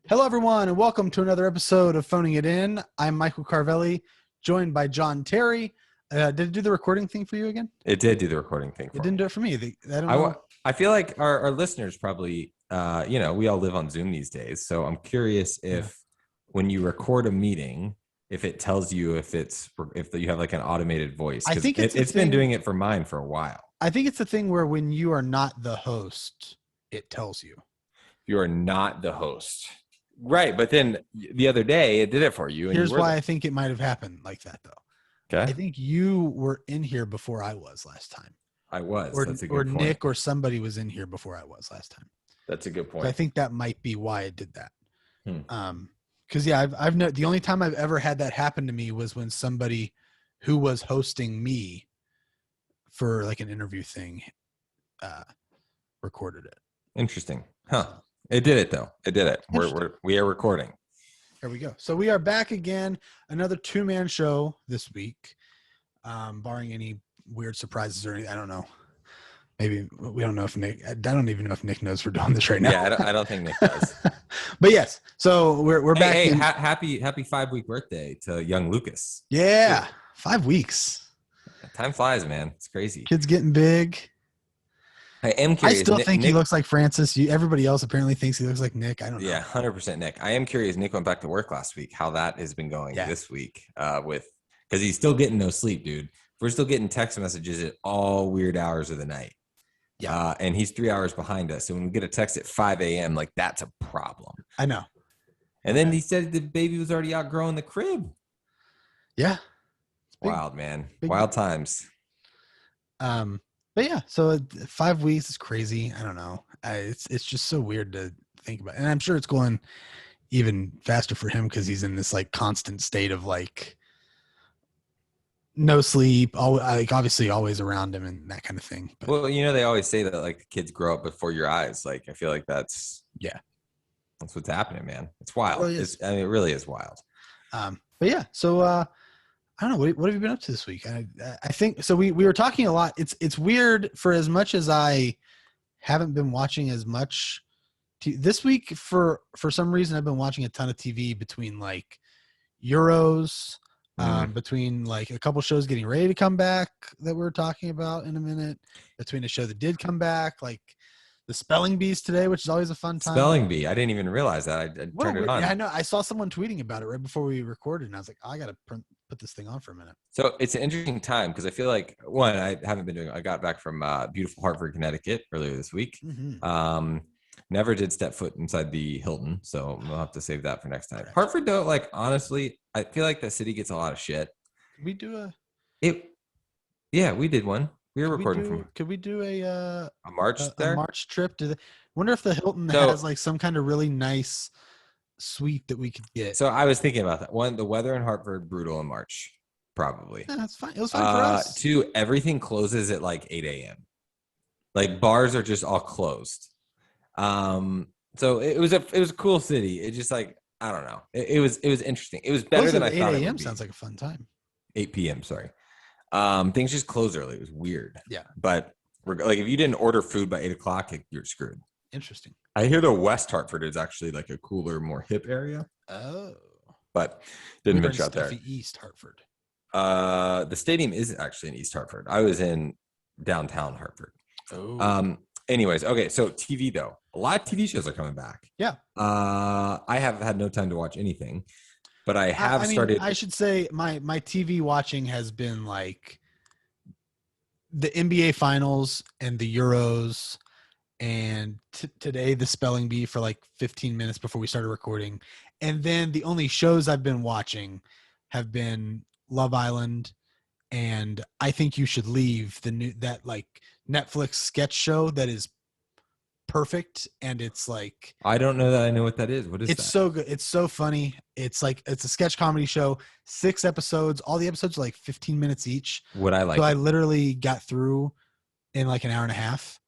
Hello, everyone, and welcome to another episode of Phoning It In. I'm Michael Carvelli, joined by John Terry. Did it do the recording thing for you again? It did do the recording thing for It didn't me. do it for me. I don't know. I feel like our listeners probably, we all live on Zoom these days. So I'm curious if when you record a meeting, if it tells you if you have like an automated voice. I think it's been doing it for mine for a while. I think it's the thing where when you are not the host, it tells you. You are not the host. Right. But then the other day it did it for you. And Here's why I think it might have happened like that, though. Okay. I think you were in here before I was last time. I was. That's a good point. Nick or somebody was in here before I was last time. That's a good point. So I think that might be why it did that. Because I've the only time I've ever had that happen to me was when somebody who was hosting me for like an interview thing recorded it. Interesting. Huh. It did it though. It did it. We are recording. There we go. So we are back again. Another 2-man show this week, barring any weird surprises or anything. I don't know. Maybe we don't know if Nick. I don't even know if Nick knows we're doing this right now. Yeah, I don't think Nick does. But yes, so we're back. Hey, happy 5-week birthday to young Lucas. Yeah, 5 weeks. Time flies, man. It's crazy. Kid's getting big. I am curious. I still think Nick, he looks like Francis. Everybody else apparently thinks he looks like Nick. I don't know. Yeah, 100% Nick. I am curious. Nick went back to work last week. How that has been going this week because he's still getting no sleep, dude. We're still getting text messages at all weird hours of the night. Yeah, and he's 3 hours behind us. So when we get a text at 5 a.m., like that's a problem. I know. And then he said the baby was already outgrowing the crib. Yeah. Wild, man. Wild times. But yeah, so 5 weeks is crazy. I don't know. It's just so weird to think about. And I'm sure it's going even faster for him because he's in this like constant state of like no sleep, like obviously always around him and that kind of thing. But, well, they always say that like the kids grow up before your eyes. Like I feel like that's what's happening, man. It's wild. It really it really is wild. But yeah, so I don't know. What have you been up to this week? I think so. We were talking a lot. It's weird for as much as I haven't been watching as much this week. For some reason, I've been watching a ton of TV between like Euros. Between like a couple shows getting ready to come back that we're talking about in a minute, between a show that did come back, like the Spelling Bees today, which is always a fun time. Spelling Bee. I didn't even realize that. I turned it on. Yeah, I know. I saw someone tweeting about it right before we recorded, and I was like, I got to put this thing on for a minute. So it's an interesting time because I feel like, one, I haven't been doing it. I got back from beautiful Hartford, Connecticut earlier this week. Mm-hmm. Never did step foot inside the Hilton, so we'll have to save that for next time. Correct. Hartford, though, like honestly, I feel like the city gets a lot of shit. We do Yeah, we did one. We were recording from. Could we do a March there? A March trip? Wonder if the Hilton has like some kind of really nice suite that we could get. So I was thinking about that. One, the weather in Hartford brutal in March, probably. Yeah, that's fine. It was fine for us. 2, everything closes at like 8 a.m. Like bars are just all closed. So it was a cool city. It just like I don't know. It was interesting. It was better than I thought. 8 a.m. sounds like a fun time. 8 p.m. Sorry. Things just closed early. It was weird. Yeah. But like if you didn't order food by 8 o'clock, you're screwed. Interesting. I hear the West Hartford is actually like a cooler, more hip area. Oh. But didn't venture out there. East Hartford. The stadium is actually in East Hartford. I was in downtown Hartford. Oh. Anyways, okay, so TV though. A lot of TV shows are coming back. Yeah. I have had no time to watch anything, but I have started. I should say my TV watching has been like the NBA Finals and the Euros, and today the Spelling Bee for like 15 minutes before we started recording, and then the only shows I've been watching have been Love Island, and I Think You Should Leave, that like Netflix sketch show that is perfect, and it's like I don't know that I know what that is. What is it's so good. It's so funny. It's a sketch comedy show. 6 episodes. All the episodes are like 15 minutes each. Would I like? So I literally got through in like an hour and a half.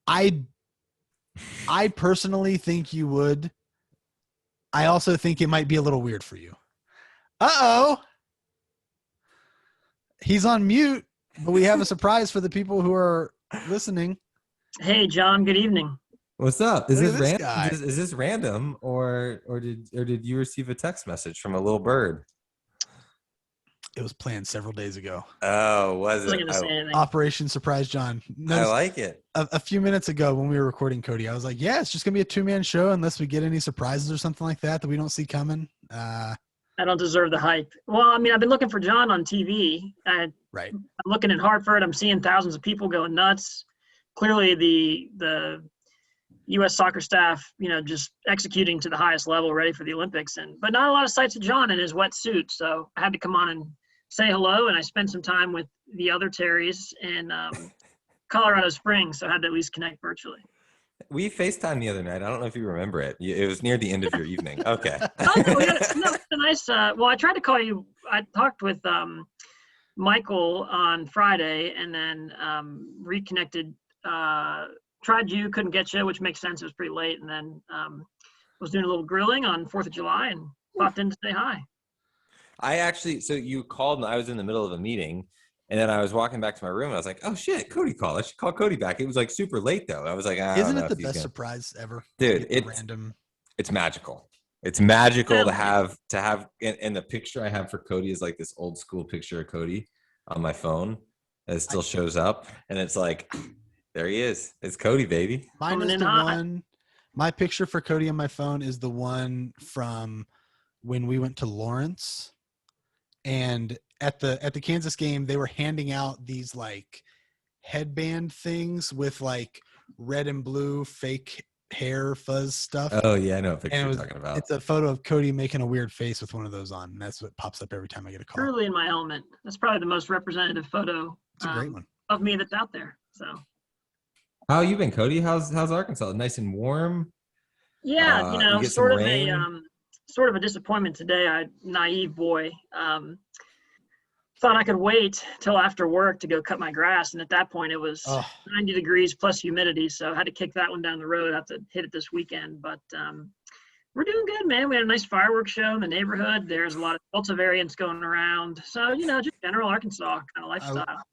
I personally think you would. I also think it might be a little weird for you. Uh-oh. He's on mute, but we have a surprise for the people who are listening. Hey, John. Good evening. What's up? Is Look this at this random? guy. Is this random, or did you receive a text message from a little bird? It was planned several days ago. Oh, I was wasn't it? gonna say anything. Operation Surprise John. I Notice like it. a few minutes ago when we were recording Cody, I was like, yeah, it's just gonna be a 2-man show unless we get any surprises or something like that we don't see coming. I don't deserve the hype. Well, I mean, I've been looking for John on TV. Right. I'm looking in Hartford. I'm seeing thousands of people going nuts. Clearly, the U.S. soccer staff, just executing to the highest level, ready for the Olympics. But not a lot of sights of John in his wet suit. So I had to come on and say hello. And I spent some time with the other Terrys in Colorado Springs. So I had to at least connect virtually. We FaceTimed the other night. I don't know if you remember it. It was near the end of your evening. Okay. Oh, no, it's a nice. Well, I tried to call you. I talked with Michael on Friday, and then reconnected. Tried you, couldn't get you, which makes sense. It was pretty late, and then was doing a little grilling on 4th of July, and popped in to say hi. So you called, and I was in the middle of a meeting, and then I was walking back to my room, and I was like, "Oh shit, Cody called. I should call Cody back." It was like super late though. I was like, isn't it the best surprise ever, dude? It's magical. It's magical to have and the picture I have for Cody is like this old school picture of Cody on my phone that still shows up, and it's like, there he is. It's Cody, baby. Mine is the one. My picture for Cody on my phone is the one from when we went to Lawrence, and at the Kansas game, they were handing out these like headband things with like red and blue fake hair fuzz stuff. Oh yeah, I know what picture you're talking about. It's a photo of Cody making a weird face with one of those on, and that's what pops up every time I get a call. Truly in my element. That's probably the most representative photo It's a great one of me that's out there. So how you been, Cody? How's Arkansas? Nice and warm? Yeah, sort of a disappointment today. Naive boy. Thought I could wait till after work to go cut my grass, and at that point it was 90 degrees plus humidity, so I had to kick that one down the road. I have to hit it this weekend, but we're doing good, man. We had a nice fireworks show in the neighborhood. There's a lot of Delta variants going around, so just general Arkansas kind of lifestyle.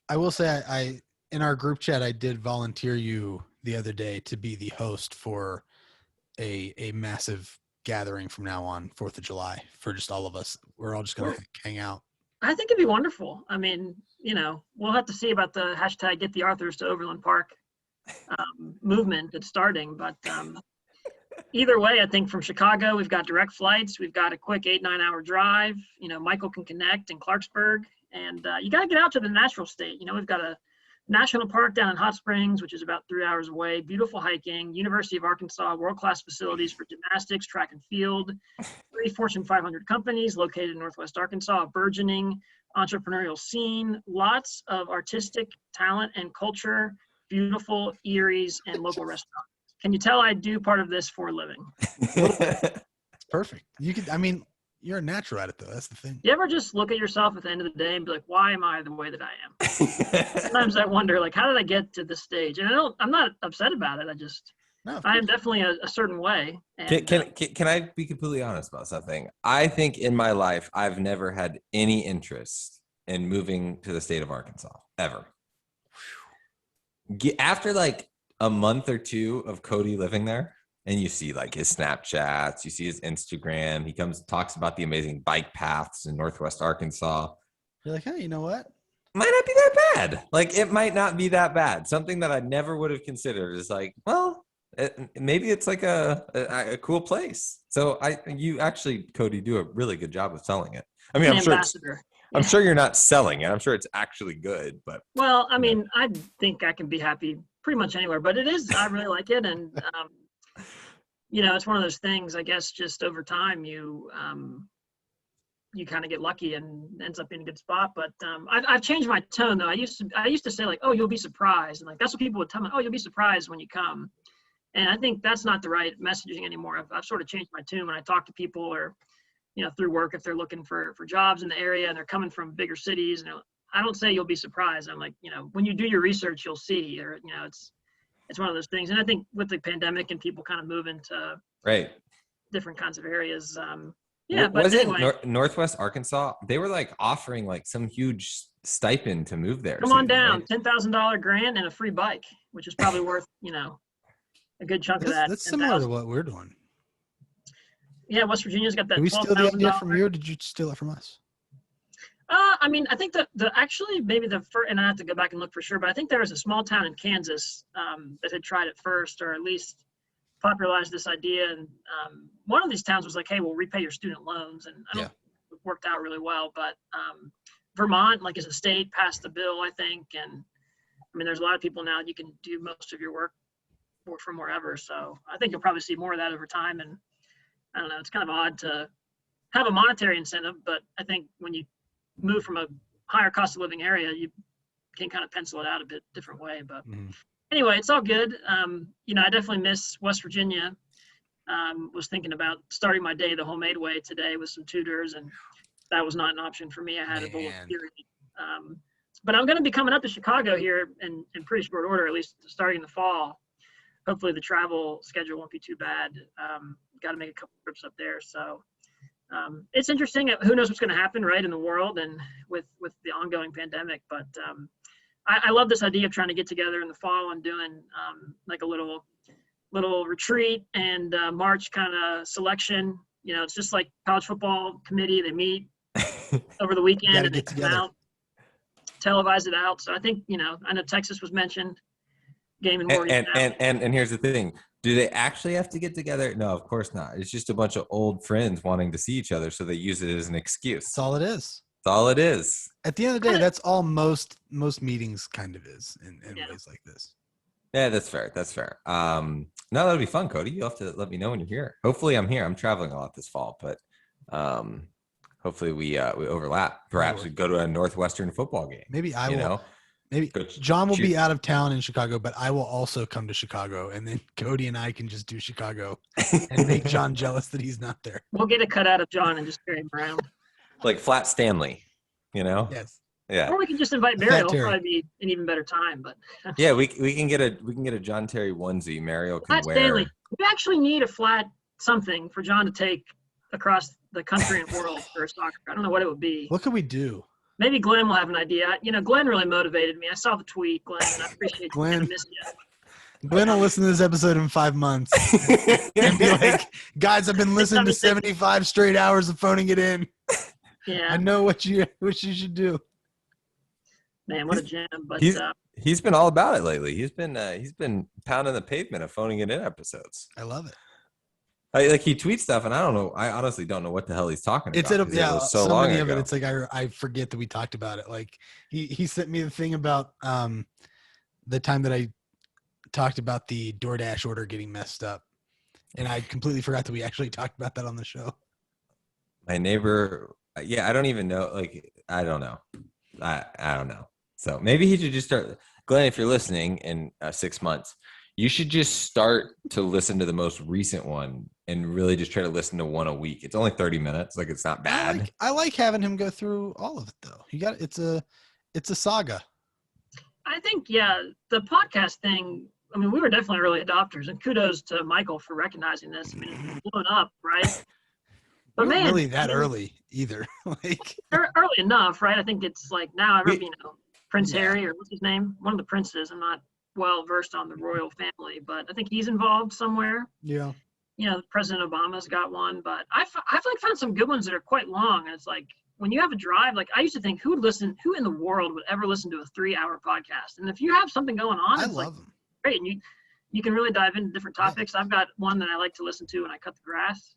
I will say, I in our group chat, I did volunteer you the other day to be the host for a massive gathering from now on, 4th of July, for just all of us. We're all just going to hang out. I think it'd be wonderful. I mean, we'll have to see about the hashtag Get the Arthurs to Overland Park movement that's starting. But either way, I think from Chicago, we've got direct flights. We've got a quick 8-9 hour drive. Michael can connect in Clarksburg. And you got to get out to the natural state. We've got a national park down in Hot Springs, which is about 3 hours away. Beautiful hiking. University of Arkansas, world-class facilities for gymnastics, track and field. 3 Fortune 500 companies located in Northwest Arkansas, a burgeoning entrepreneurial scene. Lots of artistic talent and culture. Beautiful eateries and local restaurants. Can you tell I do part of this for a living? It's perfect. You're a natural at it, though. That's the thing. You ever just look at yourself at the end of the day and be like, why am I the way that I am? Sometimes I wonder, like, how did I get to this stage? And I'm not upset about it. I am definitely a certain way. And, can I be completely honest about something? I think in my life, I've never had any interest in moving to the state of Arkansas, ever. After like a month or two of Cody living there, and you see like his Snapchats, you see his Instagram. He talks about the amazing bike paths in Northwest Arkansas. You're like, hey, you know what? Might not be that bad. Like, it might not be that bad. Something that I never would have considered is like, well, maybe it's like a cool place. So you actually, Cody, do a really good job of selling it. I mean, I'm sure you're not selling it. I'm sure it's actually good, but. Well, I mean, I think I can be happy pretty much anywhere, but I really like it. And, it's one of those things, I guess, just over time, you kind of get lucky and ends up in a good spot. But I've changed my tone, though. I used to say, like, oh, you'll be surprised. And like, that's what people would tell me. Oh, you'll be surprised when you come. And I think that's not the right messaging anymore. I've sort of changed my tune when I talk to people or, through work, if they're looking for jobs in the area and they're coming from bigger cities. I don't say you'll be surprised. I'm like, when you do your research, you'll see. Or, it's one of those things. And I think with the pandemic and people kind of moving to different kinds of areas. But was anyway, it Northwest Arkansas? They were like offering like some huge stipend to move there. Come on down, right? $10,000 grant and a free bike, which is probably worth, a good chunk of that. That's similar to what we're doing. Yeah, West Virginia's got that. Did we steal the idea from $12,000. you, or did you steal it from us? I mean, I think actually maybe the first, and I have to go back and look for sure, but I think there was a small town in Kansas that had tried it first, or at least popularized this idea. And one of these towns was like, "Hey, we'll repay your student loans," and I don't know if it worked out really well. But Vermont, like as a state, passed the bill, I think, and I mean, there's a lot of people now you can do most of your work from wherever. So I think you'll probably see more of that over time. And I don't know, it's kind of odd to have a monetary incentive, but I think when you move from a higher cost of living area, you can kind of pencil it out a bit different way. But anyway, it's all good. You know, I definitely miss West Virginia. Was thinking about starting my day the homemade way today with some tutors, and that was not an option for me. I had a little theory. But I'm going to be coming up to Chicago here in pretty short order, at least starting in the fall. Hopefully the travel schedule won't be too bad. Got to make a couple trips up there. So it's interesting. Who knows what's going to happen, right, in the world and with the ongoing pandemic. But I love this idea of trying to get together in the fall and doing like a little retreat and March kind of selection. You know, it's just like college football committee. They meet over the weekend and they come out, televise it out. So I think, you know, I know Texas was mentioned. Game and Morgan. And here's the thing. Do they actually have to get together? No, of course not. It's just a bunch of old friends wanting to see each other, so they use it as an excuse. That's all it is. That's all it is. At the end of the day, that's all most meetings kind of is in ways like this. Yeah, that's fair. That's fair. No, that'll be fun, Cody. You'll have to let me know when you're here. Hopefully I'm here. I'm traveling a lot this fall, but hopefully we overlap. Perhaps we go to a Northwestern football game. Maybe I will. Maybe John will be out of town in Chicago, but I will also come to Chicago, and then Cody and I can just do Chicago and make John jealous that he's not there. We'll get a cut out of John and just carry him around. Like Flat Stanley, you know? Yes. Yeah. Or we can just invite Mario. It'll probably be an even better time. But yeah, we can get a John Terry onesie. Mario can Flat wear. Stanley. We actually need a flat something for John to take across the country and world for a soccer. I don't know what it would be. What could we do? Maybe Glenn will have an idea. You know, Glenn really motivated me. I saw the tweet, Glenn, and I appreciate Glenn. you. I missed you. Glenn will listen to this episode in 5 months and be like, guys, I've been listening to 75 straight hours of phoning it in. Yeah. I know what you should do. Man, what a jam. But he's been all about it lately. He's been pounding the pavement of phoning it in episodes. I love it. Like he tweets stuff, and I don't know. I honestly don't know what the hell he's talking about. It was so long many ago. of it. It's like I forget that we talked about it. Like he sent me the thing about the time that I talked about the DoorDash order getting messed up, and I completely forgot that we actually talked about that on the show. My neighbor, I don't even know. Like I don't know. I don't know. So maybe he should just start. Glenn, if you're listening in 6 months, you should just start to listen to the most recent one and really just try to listen to one a week. It's only 30 minutes. Like it's not bad. I like having him go through all of it though. It's a saga. I think, the podcast thing, I mean, we were definitely early adopters, and kudos to Michael for recognizing this. I mean, it's blown up, right? But man, really that early either. Like early enough, right? I think it's like now Prince Harry, or what's his name? One of the princes. I'm not well versed on the royal family, but I think he's involved somewhere. Yeah. You know, President Obama's got one, but I've like found some good ones that are quite long. And it's like when you have a drive, like I used to think who in the world would ever listen to a 3-hour podcast? And if you have something going on, it's like great. And you can really dive into different topics. I've got one that I like to listen to when I cut the grass.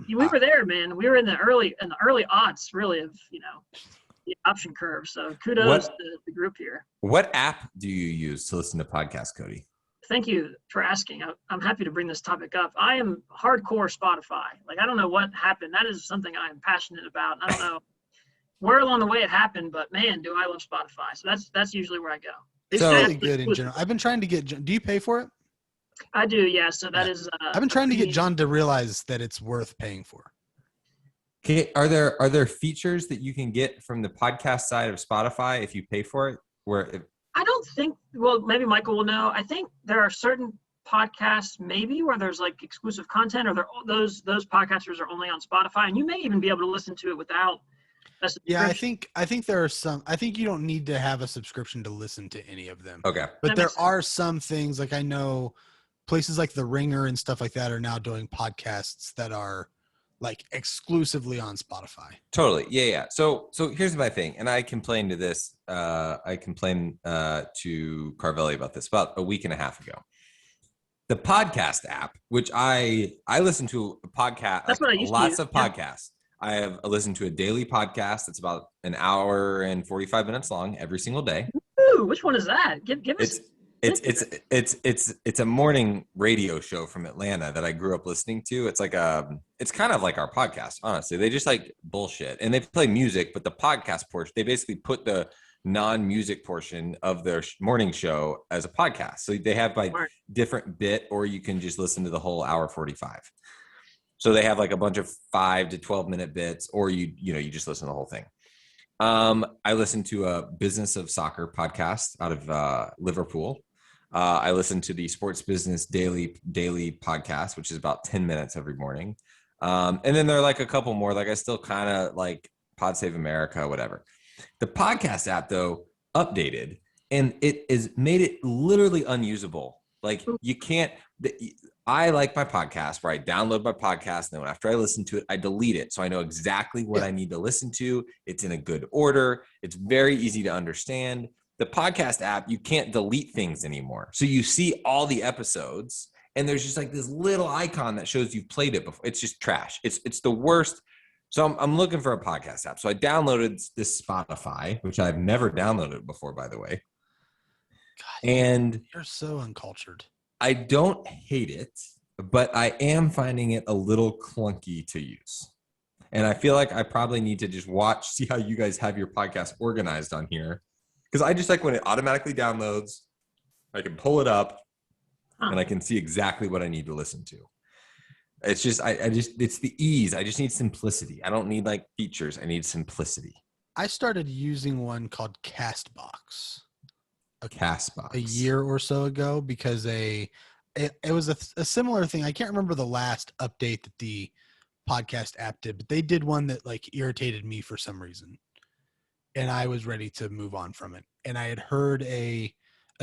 We were there, man. We were in the early aughts, really, of the option curve. So kudos to the group here. What app do you use to listen to podcasts, Cody? Thank you for asking. I'm happy to bring this topic up. I am hardcore Spotify. Like, I don't know what happened. That is something I am passionate about. I don't know where along the way it happened, but man, do I love Spotify. So that's usually where I go. It's really good in general. I've been trying to get. Do you pay for it? I do, yeah. So that is. I've been trying to get John to realize that it's worth paying for. Okay, are there features that you can get from the podcast side of Spotify if you pay for it? I don't think. Well, maybe Michael will know. I think there are certain podcasts maybe where there's like exclusive content, or those podcasters are only on Spotify, and you may even be able to listen to it without That's a Yeah, subscription. I think there are some. I think you don't need to have a subscription to listen to any of them. Okay. But That there makes sense. are some things like I know places like The Ringer and stuff like that are now doing podcasts that are like exclusively on Spotify. Totally. Yeah. So here's my thing. And I complained to this, I complained to Carvelli about this about a week and a half ago. The podcast app, which I listen to a podcast, That's what I used to lots use. of Yeah. podcasts. I have listened to a daily podcast that's about an hour and 45 minutes long every single day. Ooh, which one is that? Give us. It's a morning radio show from Atlanta that I grew up listening to. It's like it's kind of like our podcast, honestly. They just like bullshit and they play music, but the podcast portion, they basically put the non-music portion of their morning show as a podcast. So they have like Smart. different bit, or you can just listen to the whole hour 45. So they have like a bunch of 5 to 12 minute bits, or you just listen to the whole thing. I listened to a Business of Soccer podcast out of Liverpool. I listen to the Sports Business Daily podcast, which is about 10 minutes every morning. And then there are like a couple more, like I still kind of like Pod Save America, whatever. The podcast app though updated and it is made it literally unusable. Like you can't, I like my podcast where I download my podcast and then after I listen to it, I delete it. So I know exactly what I need to listen to. It's in a good order. It's very easy to understand. The podcast app, you can't delete things anymore. So you see all the episodes and there's just like this little icon that shows you've played it before. It's just trash. It's the worst. So I'm looking for a podcast app. So I downloaded this Spotify, which I've never downloaded before, by the way. God, And you're so uncultured. I don't hate it, but I am finding it a little clunky to use. And I feel like I probably need to just see how you guys have your podcast organized on here. Because I just like when it automatically downloads, I can pull it up and I can see exactly what I need to listen to. It's just, it's the ease. I just need simplicity. I don't need like features. I need simplicity. I started using one called Castbox. Castbox. A year or so ago because it was a similar thing. I can't remember the last update that the podcast app did, but they did one that like irritated me for some reason. And I was ready to move on from it. And I had heard a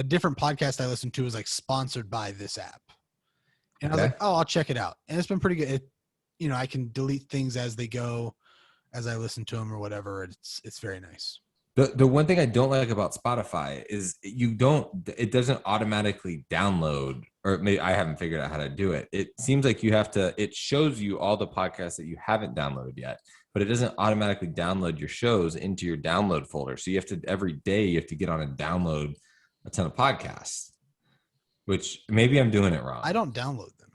different podcast I listened to was like sponsored by this app. And I was like, oh, I'll check it out. And it's been pretty good. I can delete things as they go, as I listen to them or whatever. It's very nice. The one thing I don't like about Spotify is it doesn't automatically download, or maybe I haven't figured out how to do it. It seems like it shows you all the podcasts that you haven't downloaded yet, but it doesn't automatically download your shows into your download folder. So every day you have to get on and download a ton of podcasts, which maybe I'm doing it wrong. I don't download them.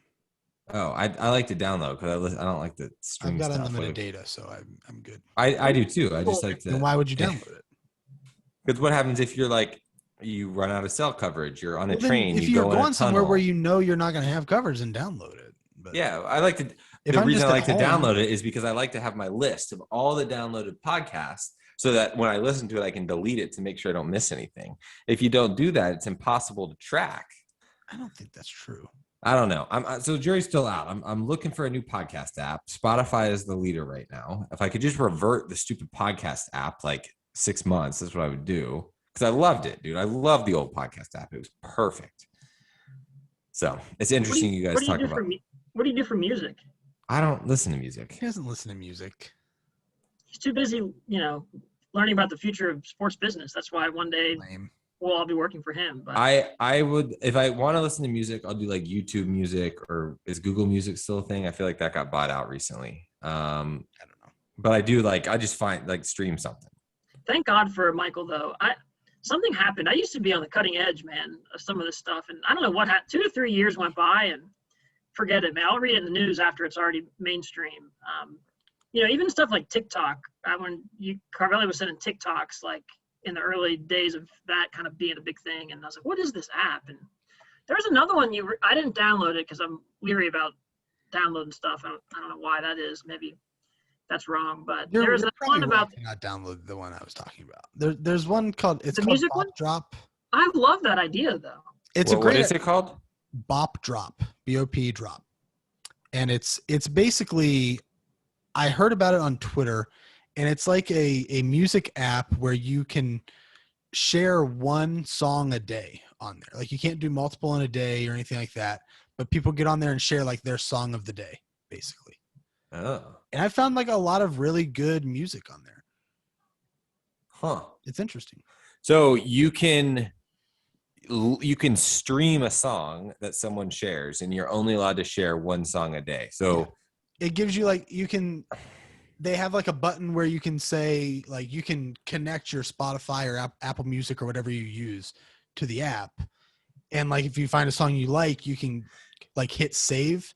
Oh, I like to download because I don't like the stream stuff. I've got unlimited data, so I'm good. I do too. I just like to. Then why would you download it? Because what happens if you're like, you run out of cell coverage, you're on a train, if you're going somewhere tunnel. where you know you're not going to have coverage, then download it. But yeah, I like to. The reason I like to download it is because I like to have my list of all the downloaded podcasts so that when I listen to it, I can delete it to make sure I don't miss anything. If you don't do that, it's impossible to track. I don't think that's true. I don't know. So jury's still out. I'm looking for a new podcast app. Spotify is the leader right now. If I could just revert the stupid podcast app like 6 months, that's what I would do. Because I loved it, dude. I love the old podcast app. It was perfect. So it's interesting you guys talk about. What do you do for music? I don't listen to music. He doesn't listen to music. He's too busy, learning about the future of sports business. That's why one day we'll all be working for him. But I would, if I want to listen to music, I'll do like YouTube music, or is Google Music still a thing? I feel like that got bought out recently. I don't know. But I just find like stream something. Thank God for Michael though. Something happened. I used to be on the cutting edge, man, of some of this stuff. And I don't know what happened. 2 to 3 years went by and forget it, man. I'll read it in the news after it's already mainstream. Even stuff like TikTok. When Carvelli was sending TikToks, like in the early days of that kind of being a big thing. And I was like, what is this app? And there's another one I didn't download it because I'm leery about downloading stuff. I don't know why that is. Maybe that's wrong, but there's a one about not download the one I was talking about. There's one called music Bop one? Drop. I love that idea though. What is it called? Bop Drop. BOP Drop. And it's basically, I heard about it on Twitter, and it's like a music app where you can share one song a day on there. Like you can't do multiple in a day or anything like that, but people get on there and share like their song of the day, basically. Oh. And I found like a lot of really good music on there. Huh. It's interesting. So you can stream a song that someone shares, and you're only allowed to share one song a day. So it gives you like, they have like a button where you can say like, you can connect your Spotify or Apple Music or whatever you use to the app. And like, if you find a song you like, you can like hit save,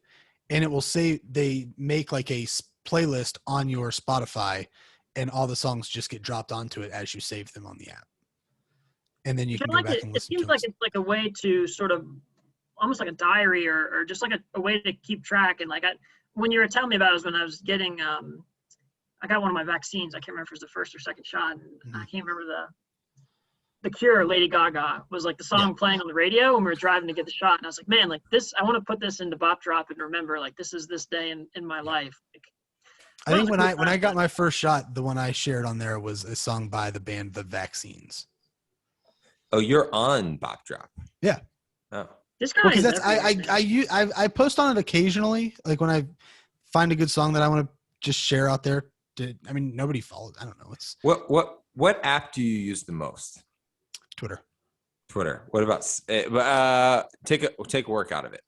and it will say they make like a playlist on your Spotify, and all the songs just get dropped onto it as you save them on the app. And then you can go back and listen to them. It seems like it's like a way to sort of almost like a diary or just like a way to keep track. And like when you were telling me about it was when I was getting, I got one of my vaccines. I can't remember if it was the first or second shot. And I can't remember the Cure, Lady Gaga was like the song playing on the radio when we were driving to get the shot. And I was like, man, like this, I want to put this into Bop Drop and remember like this is this day in my life. Like, I think when I got my first shot, the one I shared on there was a song by the band The Vaccines. Oh, you're on Bop Drop. Yeah. Oh. This guy because that's I post on it occasionally, like when I find a good song that I want to just share out there. I mean, nobody follows. I don't know. It's what app do you use the most? Twitter. What about take a work out of it?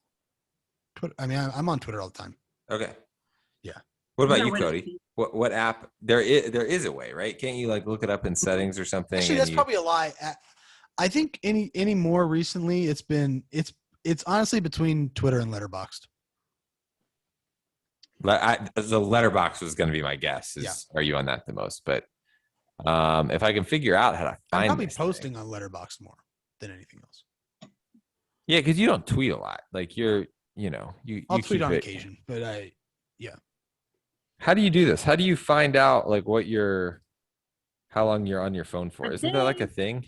Twitter. I mean, I'm on Twitter all the time. Okay. Yeah. What about you, Cody? What app? There is a way, right? Can't you like look it up in settings or something? Actually, that's probably a lie. I think any more recently, it's honestly between Twitter and Letterboxd. The Letterboxd was going to be my guess. Are you on that the most? But if I can figure out how to find, I'm probably posting on Letterboxd more than anything else. Yeah, because you don't tweet a lot. Like you I'll tweet on occasion, but yeah. How do you do this? How do you find out like how long you're on your phone for? Isn't there like a thing?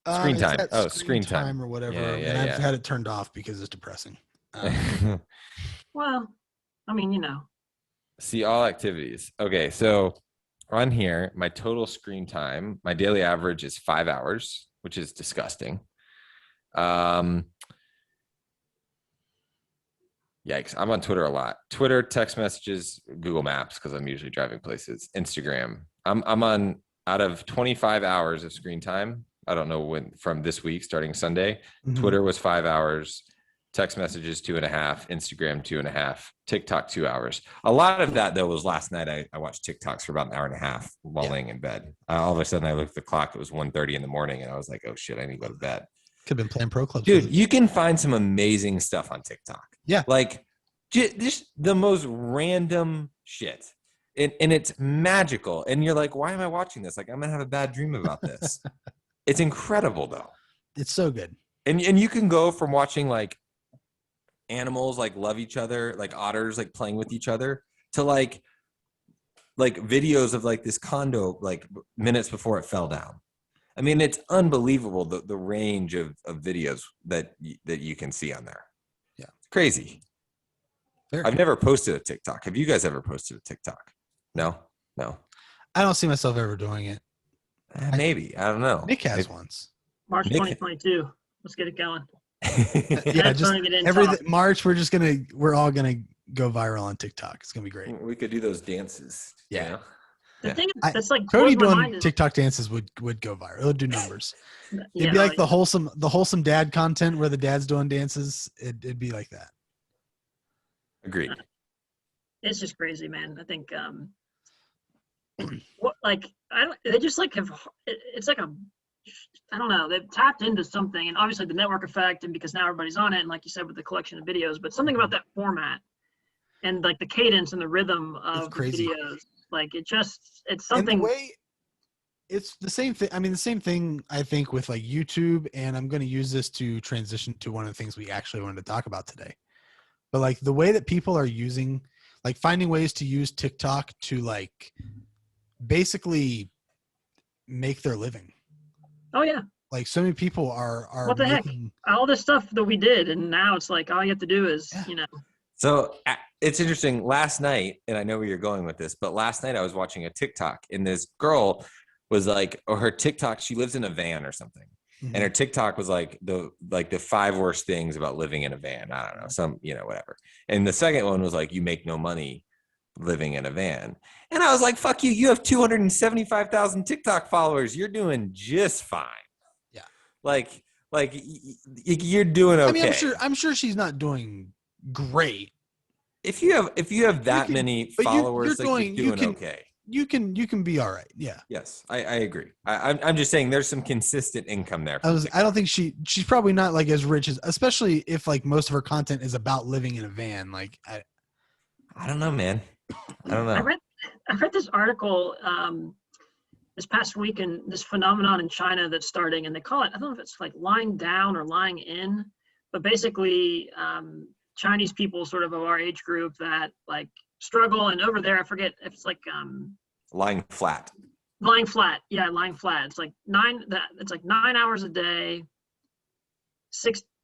Screen time. Oh, screen time or whatever. Yeah, and I've had it turned off because it's depressing. Well, I mean, See all activities. Okay, so on here, my total screen time, my daily average is 5 hours, which is disgusting. Yikes, I'm on Twitter a lot. Twitter, text messages, Google Maps, because I'm usually driving places, Instagram. I'm on, out of 25 hours of screen time, I don't know when, from this week, starting Sunday, Twitter was 5 hours, text messages 2.5, Instagram 2.5, TikTok 2 hours. A lot of that though was last night. I watched TikToks for about an hour and a half while laying in bed. All of a sudden I looked at the clock, it was 1:30 in the morning, and I was like, oh shit, I need to go to bed. Could have been playing pro clubs. Dude, you can find some amazing stuff on TikTok. Yeah. Like just the most random shit. And it's magical. And you're like, why am I watching this? Like, I'm going to have a bad dream about this. It's incredible though. It's so good. And you can go from watching like animals like love each other, like otters like playing with each other, to like videos of like this condo like minutes before it fell down. I mean, it's unbelievable the range of videos that you can see on there. Yeah, it's crazy. I've never posted a TikTok. Have you guys ever posted a TikTok? No. I don't see myself ever doing it. Maybe, I don't know. Nick has once. March 2022. Let's get it going. Yeah, just March. We're all gonna go viral on TikTok. It's gonna be great. We could do those dances. Yeah. The thing that's like Cody doing TikTok dances would go viral. It would do numbers. It'd be like the wholesome dad content where the dad's doing dances. It'd be like that. Agreed. It's just crazy, man. I think they just like have. It's like I don't know. They've tapped into something, and obviously the network effect, and because now everybody's on it, and like you said, with the collection of videos, but something about that format and like the cadence and the rhythm of the videos, like it's something. And the way it's the same thing. I mean, the same thing I think with like YouTube, and I'm going to use this to transition to one of the things we actually wanted to talk about today. But like the way that people are using, like finding ways to use TikTok to like basically make their living. Oh yeah. Like so many people are what the heck? All this stuff that we did, and now it's like all you have to do is, So it's interesting. Last night, and I know where you're going with this, but last night I was watching a TikTok, and this girl was like, or her TikTok, she lives in a van or something. Mm-hmm. And her TikTok was like the 5 worst things about living in a van. I don't know, some, whatever. And the second one was like, you make no money living in a van. And I was like, fuck you. You have 275,000 TikTok followers. You're doing just fine. Yeah. Like you're doing okay. I mean, I'm sure she's not doing great. If you have that many followers, you're doing okay. You can be all right. Yeah. Yes, I agree. I'm just saying there's some consistent income there. I don't think she's probably not like as rich as, especially if like most of her content is about living in a van. Like I don't know, man. I don't know. I read this article this past week, and this phenomenon in China that's starting, and they call it, I don't know if it's like lying down or lying in, but basically Chinese people sort of our age group that like struggle, and over there I forget if it's like lying flat. Yeah, lying flat. It's like 9 hours a day,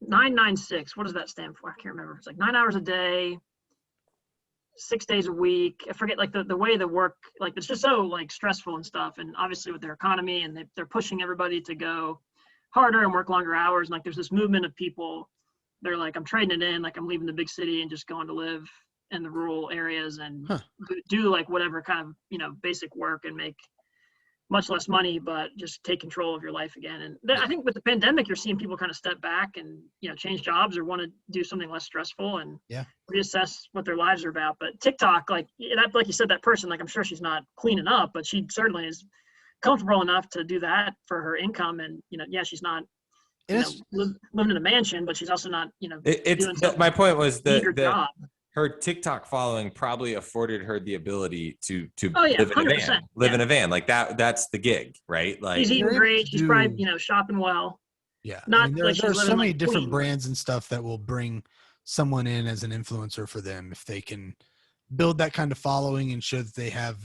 996. What does that stand for? I can't remember. It's like 9 hours a day, 6 days a week. I forget like the way the work, like it's just so like stressful and stuff. And obviously with their economy, and they're pushing everybody to go harder and work longer hours. And like there's this movement of people, they're like, I'm trading it in, like I'm leaving the big city and just going to live in the rural areas and do like whatever kind of, basic work and make much less money, but just take control of your life again. And I think with the pandemic, you're seeing people kind of step back and, change jobs or want to do something less stressful and reassess what their lives are about. But TikTok, like you said, that person, like I'm sure she's not cleaning up, but she certainly is comfortable enough to do that for her income. And, she's not living in a mansion, but she's also not, my point was that her TikTok following probably afforded her the ability to live in a van. Like that's the gig, right? Like she's eating great. She's probably, shopping well. Yeah. Not there are so many different Queen. brands and stuff that will bring someone in as an influencer for them if they can build that kind of following and show that they have,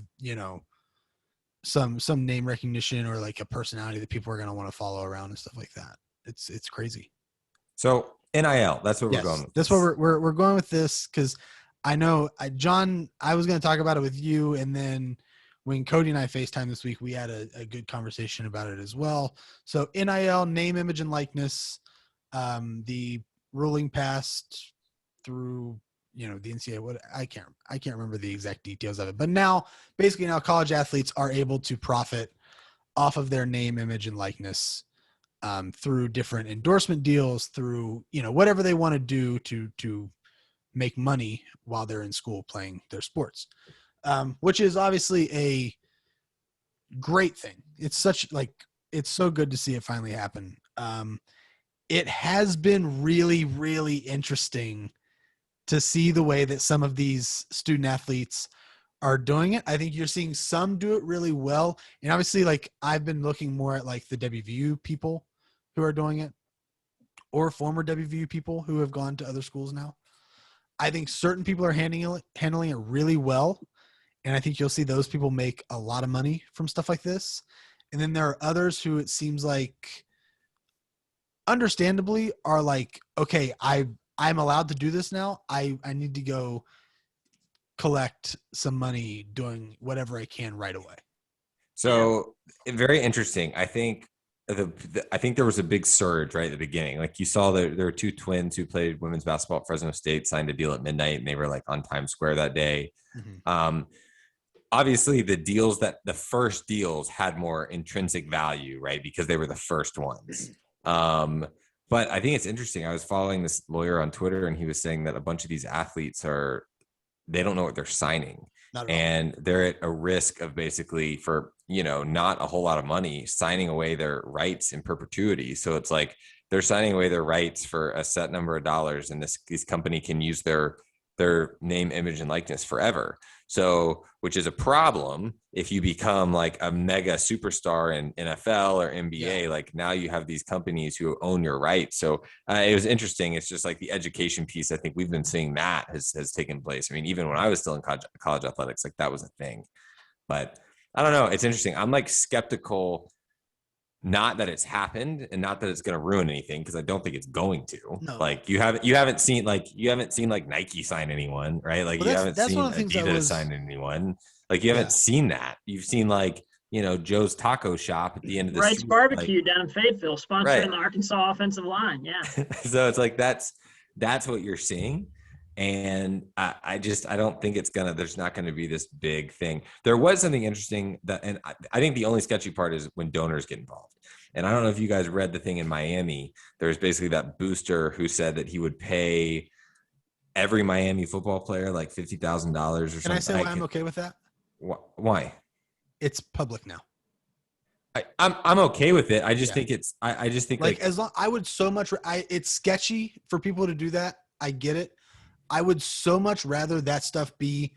some name recognition or like a personality that people are going to want to follow around and stuff like that. It's crazy. So NIL, that's what we're going with. That's what we're going with this, because I know John, I was going to talk about it with you, and then when Cody and I FaceTime this week, we had a good conversation about it as well. So NIL, name, image, and likeness, the ruling passed through the NCAA. I can't remember the exact details of it, but now college athletes are able to profit off of their name, image, and likeness through different endorsement deals, through whatever they want to do to make money while they're in school playing their sports, which is obviously a great thing. It's so good to see it finally happen. It has been really, really interesting to see the way that some of these student athletes are doing it. I think you're seeing some do it really well, and obviously, like I've been looking more at like the WVU people who are doing it, or former WVU people who have gone to other schools now. I think certain people are handling it really well, and I think you'll see those people make a lot of money from stuff like this. And then there are others who it seems like, understandably, are like, okay, I'm allowed to do this now. I need to go collect some money doing whatever I can right away. So very interesting. I think I think there was a big surge right at the beginning. Like you saw there were two twins who played women's basketball at Fresno State, signed a deal at midnight, and they were like on Times Square that day. Mm-hmm. Obviously the first deals had more intrinsic value, right? Because they were the first ones. But I think it's interesting. I was following this lawyer on Twitter, and he was saying that a bunch of these athletes they don't know what they're signing. And they're at a risk of basically, for not a whole lot of money, signing away their rights in perpetuity. So it's like they're signing away their rights for a set number of dollars, and this company can use their name, image, and likeness forever. So, which is a problem if you become like a mega superstar in NFL or NBA. Like now you have these companies who own your rights. So it was interesting. It's just like the education piece. I think we've been seeing that has taken place. I mean, even when I was still in college athletics, like that was a thing. But I don't know. It's interesting. I'm like skeptical not that it's happened and not that it's going to ruin anything, because I don't think it's going to. No. Like you haven't seen like Nike sign anyone, right? Like Well, you haven't that's seen one of the things Adidas sign anyone. Like you haven't seen that. You've seen like, Joe's Taco Shop at the end of the Wright's street, Barbecue down in Fayetteville, sponsoring Right. the Arkansas offensive line. Yeah. So it's like that's what you're seeing. And I don't think there's not going to be this big thing. There was something interesting and I think the only sketchy part is when donors get involved. And I don't know if you guys read the thing in Miami. There's basically that booster who said that he would pay every Miami football player like $50,000 or something. Can I say why I'm okay with that? Why? It's public now. I'm okay with it. I just think it's I just think like as long I would so much it's sketchy for people to do that. I get it. I would so much rather that stuff be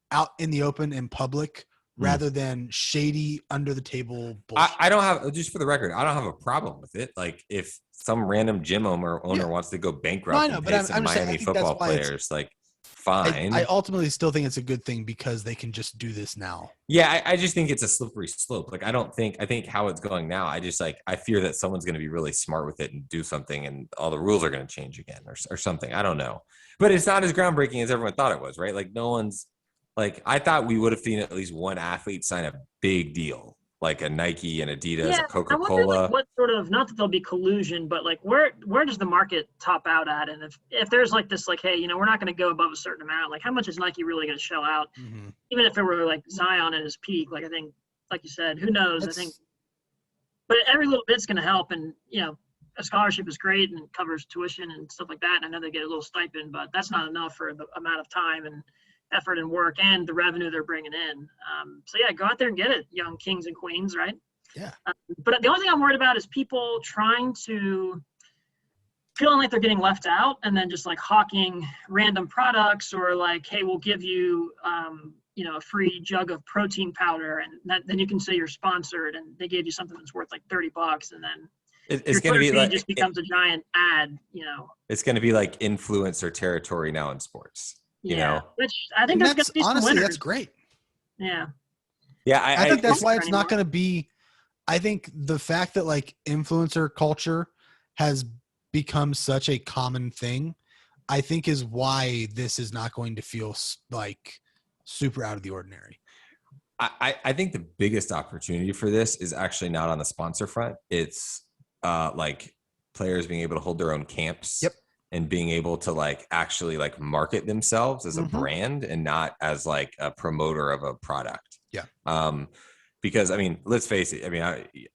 out in the open in public rather than shady under the table bullshit. I don't have, just for the record, I don't have a problem with it. Like if some random gym owner wants to go bankrupt and pay some Miami football players, like fine. I ultimately still think it's a good thing because they can just do this now. Yeah, I just think it's a slippery slope. Like I think how it's going now, I fear that someone's going to be really smart with it and do something and all the rules are going to change again or something. I don't know. But it's not as groundbreaking as everyone thought it was, right? Like no one's like, I thought we would have seen at least one athlete sign a big deal, like a Nike and Adidas, a Coca-Cola. I wonder, like, what sort of, not that there'll be collusion, but like where does the market top out at? And if there's like this, like, hey, we're not going to go above a certain amount, like how much is Nike really going to shell out? Mm-hmm. Even if it were like Zion at his peak, like I think, like you said, who knows? I think, but every little bit's going to help. And, a scholarship is great and covers tuition and stuff like that. And I know they get a little stipend, but that's not enough for the amount of time and effort and work and the revenue they're bringing in. So yeah, go out there and get it, young kings and queens, right? Yeah. But the only thing I'm worried about is people feeling like they're getting left out and then just like hawking random products or like, hey, we'll give you, a free jug of protein powder and then you can say you're sponsored and they gave you something that's worth like $30 and then it's going to be like just becomes a giant ad, It's going to be like influencer territory now in sports. Which I think that's honestly that's great. Yeah. Yeah, I think that's why it's not going to be. I think the fact that like influencer culture has become such a common thing, I think is why this is not going to feel like super out of the ordinary. I think the biggest opportunity for this is actually not on the sponsor front. It's like players being able to hold their own camps. Yep. And being able to like actually like market themselves as a brand and not as like a promoter of a product. Yeah. Because I mean, let's face it.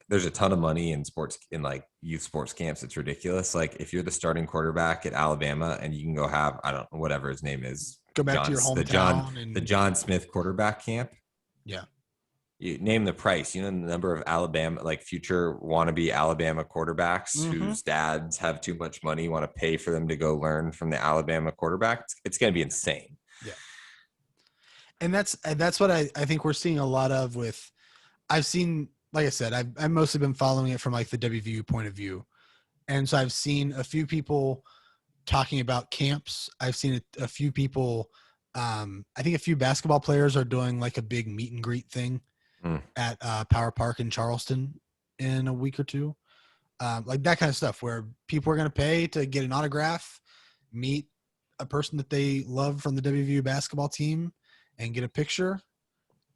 There's a ton of money in sports, in like youth sports camps. It's ridiculous. Like if you're the starting quarterback at Alabama and you can go have, I don't know, whatever his name is. Go back to your hometown. The John Smith quarterback camp. Yeah. You name the price, the number of Alabama, like future wannabe Alabama quarterbacks whose dads have too much money, want to pay for them to go learn from the Alabama quarterback. It's going to be insane. Yeah. And that's what I think we're seeing a lot of with, I've seen, like I said, I've mostly been following it from like the WVU point of view. And so I've seen a few people talking about camps. I've seen a few people, I think a few basketball players are doing like a big meet and greet thing at Power Park in Charleston in a week or two. Like that kind of stuff where people are going to pay to get an autograph, meet a person that they love from the WVU basketball team and get a picture.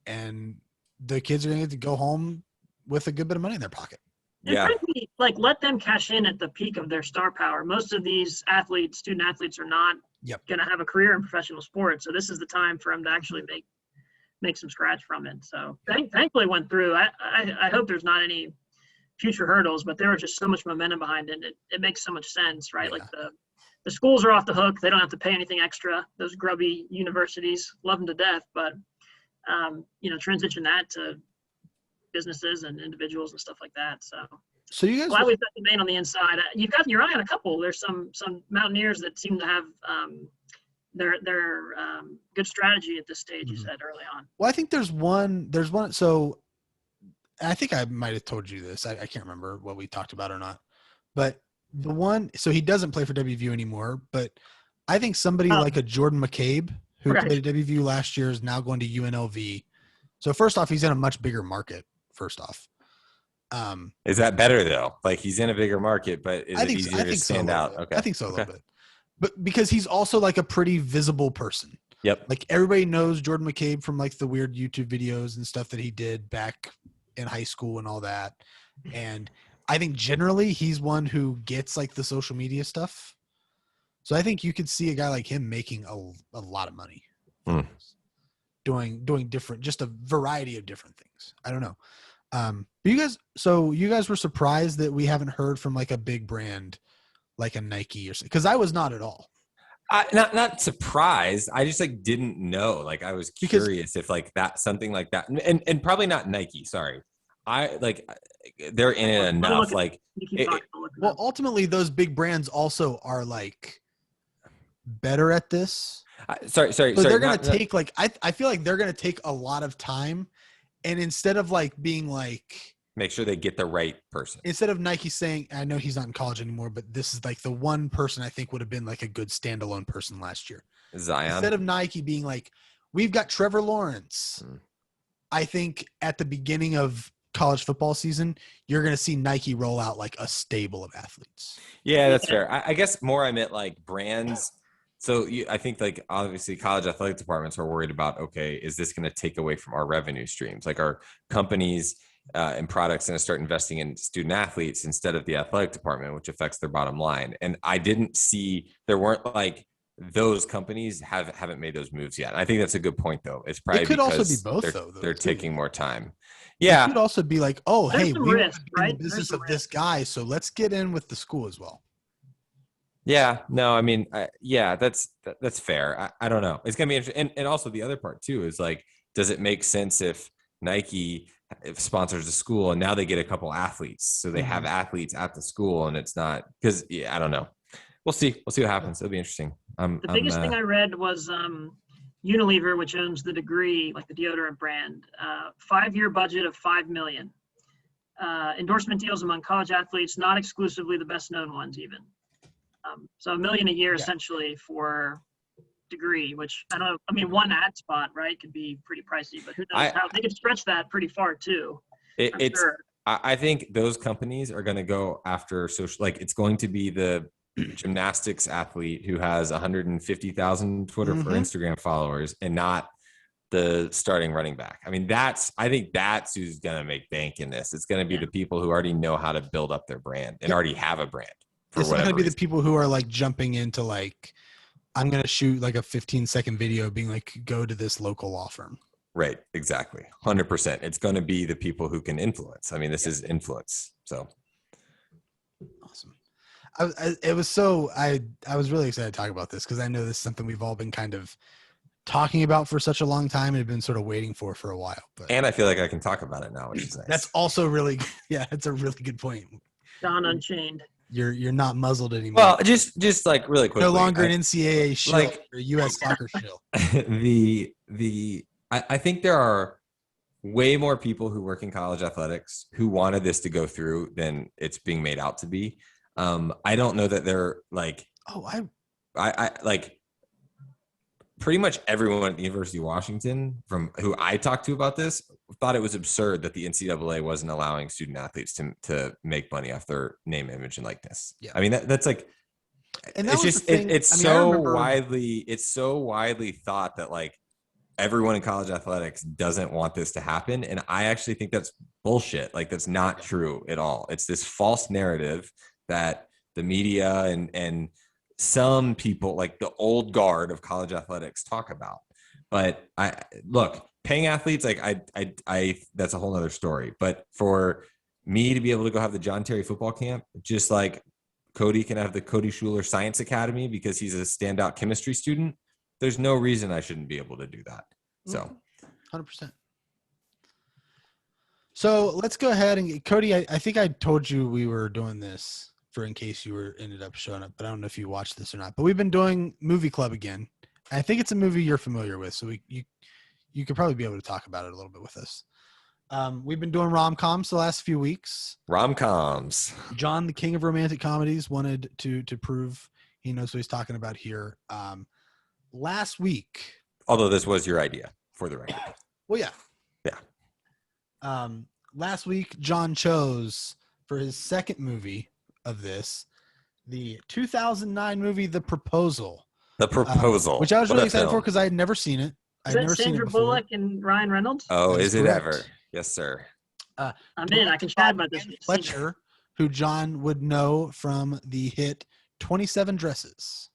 And the kids are going to get to go home with a good bit of money in their pocket. And frankly, like let them cash in at the peak of their star power. Most of these student athletes are not going to have a career in professional sports. So this is the time for them to actually make some scratch from it. So thankfully it went through. I hope there's not any future hurdles, but there was just so much momentum behind it. It makes so much sense, right? Yeah. Like the schools are off the hook. They don't have to pay anything extra. Those grubby universities love them to death, but transition that to businesses and individuals and stuff like that. So you guys, glad we've got the main on the inside. You've got your eye on a couple. There's some Mountaineers that seem to have their good strategy at this stage. You said early on. Well, I think there's one. So I think I might have told you this. I can't remember what we talked about or not. But the one, so he doesn't play for WVU anymore. But I think somebody like a Jordan McCabe, who played at WVU last year, is now going to UNLV. So first off, he's in a much bigger market. First off, Is that better though? Like he's in a bigger market, but is I it think easier to stand out? Okay. I think so a little bit. But because he's also like a pretty visible person. Yep. Like everybody knows Jordan McCabe from like the weird YouTube videos and stuff that he did back in high school and all that. And I think generally he's one who gets like the social media stuff. So I think you could see a guy like him making a lot of money. Doing different, just a variety of different things. I don't know. But you guys were surprised that we haven't heard from like a big brand like a Nike or something, because I was not at all. Not surprised. I just like didn't know. Like I was curious if like that something like that, and probably not Nike. Sorry, I like they're in it enough. Like, well, ultimately, those big brands also are like better at this. Sorry. They're gonna take like I feel like they're gonna take a lot of time, and instead of like being like. Make sure they get the right person. Instead of Nike saying, I know he's not in college anymore, but this is like the one person I think would have been like a good standalone person last year. Zion. Instead of Nike being like, we've got Trevor Lawrence. I think at the beginning of college football season, you're going to see Nike roll out like a stable of athletes. Yeah, that's fair. I guess more I meant like brands. So I think like obviously college athletic departments are worried about, okay, is this going to take away from our revenue streams? Like our companies and products going to start investing in student athletes instead of the athletic department, which affects their bottom line. And I didn't see, there weren't like those companies haven't made those moves yet. I think that's a good point though. It's probably it could also be both they're taking more time. Yeah. It could also be like, oh, There's hey, we risk, want to be in right? the business of this guy, so let's get in with the school as well. Yeah, no, I mean, that's fair. I don't know. It's going to be interesting. And also the other part too is like, does it make sense if Nike sponsors the school and now they get a couple athletes, so they have athletes at the school, and it's not because I don't know. We'll see what happens. It'll be interesting. The biggest thing I read was Unilever, which owns the Degree, like the deodorant brand, 5-year budget of $5 million. Endorsement deals among college athletes, not exclusively the best known ones even. So $1 million a year essentially for Degree, which I don't know. I mean, one ad spot, right, could be pretty pricey, but who knows how they could stretch that pretty far too. Sure. I think those companies are going to go after social, like it's going to be the gymnastics athlete who has 150,000 Twitter or Instagram followers and not the starting running back. I mean, I think that's who's going to make bank in this. It's going to be the people who already know how to build up their brand and already have a brand. It's not going to be the people who are like jumping into like, I'm going to shoot like a 15-second video being like, go to this local law firm. Right. Exactly. 100%. It's going to be the people who can influence. I mean, this is influence. So. Awesome. I was really excited to talk about this because I know this is something we've all been kind of talking about for such a long time and have been sort of waiting for a while. And I feel like I can talk about it now, which is nice. That's also really, that's a really good point. Don Unchained. You're not muzzled anymore. Well, just like really quickly. No longer an NCAA shill or U.S. soccer shill. I think there are way more people who work in college athletics who wanted this to go through than it's being made out to be. I don't know that they're like. I like pretty much everyone at the University of Washington from who I talked to about this thought it was absurd that the NCAA wasn't allowing student athletes to make money off their name, image, and likeness. Yeah. I mean, that's like, and it's just, it's so widely thought that like everyone in college athletics doesn't want this to happen. And I actually think that's bullshit. Like that's not true at all. It's this false narrative that the media and some people like the old guard of college athletics talk about. But paying athletes, like I that's a whole nother story. But for me to be able to go have the John Terry football camp, just like Cody can have the Cody Schuler Science Academy because he's a standout chemistry student, there's no reason I shouldn't be able to do that. So 100%. So let's go ahead and Cody, I think I told you we were doing this in case you ended up showing up, but I don't know if you watched this or not, but we've been doing Movie Club again. I think it's a movie you're familiar with, so you could probably be able to talk about it a little bit with us. We've been doing rom-coms the last few weeks. Rom-coms. John, the king of romantic comedies, wanted to prove he knows what he's talking about here. Last week. Although this was your idea, for the record. Well, yeah. Yeah. last week, John chose for his second movie of this, the 2009 movie, The Proposal. The Proposal. Which I was What really a excited for film. because I had never seen it. Is I'd that never seen it Sandra before. Bullock and Ryan Reynolds? Oh, That is is it correct. ever? Yes, sir. I'm in. I can chat about this. Andy Fletcher, who John would know from the hit 27 Dresses.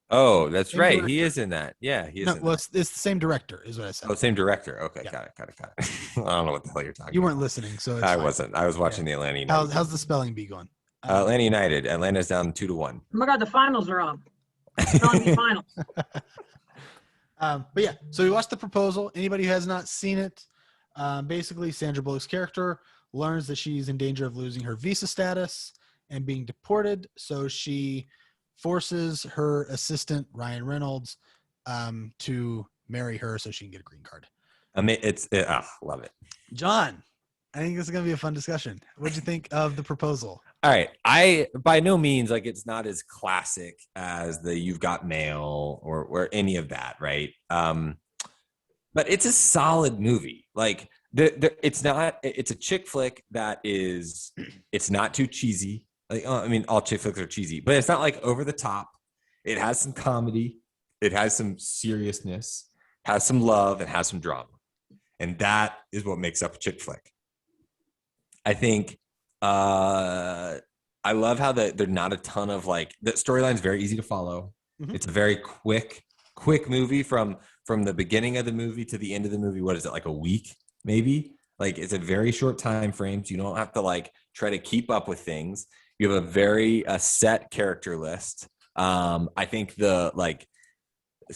Oh, that's Same right. director. He is in that. Yeah, he is. No, in well, that. it's the same director, is what I said. Oh, same director. Okay, Yeah. got it. I don't know what the hell you're talking You about. weren't listening, so it's I fine. wasn't. I was watching the Atlanta United. How's the spelling bee going? Atlanta United. Atlanta's down 2-1. Oh my God, the finals are on. Spelling bee finals. But yeah, so we watched The Proposal. Anybody who has not seen it, basically Sandra Bullock's character learns that she's in danger of losing her visa status and being deported. So she forces her assistant, Ryan Reynolds, to marry her so she can get a green card. I mean, love it. John, I think this is going to be a fun discussion. What'd you think of The Proposal? All right. I by no means like it's not as classic as the You've Got Mail or any of that, right? But it's a solid movie. Like it's a chick flick that is, it's not too cheesy. Like, I mean, all chick flicks are cheesy, but it's not like over the top. It has some comedy. It has some seriousness, has some love, and has some drama. And that is what makes up a chick flick. I think I love how there's not a ton of like, the storyline's very easy to follow. Mm-hmm. It's a very quick movie from the beginning of the movie to the end of the movie. What is it, like a week maybe? Like it's a very short time frame, so you don't have to like try to keep up with things. You have a very set character list. I think so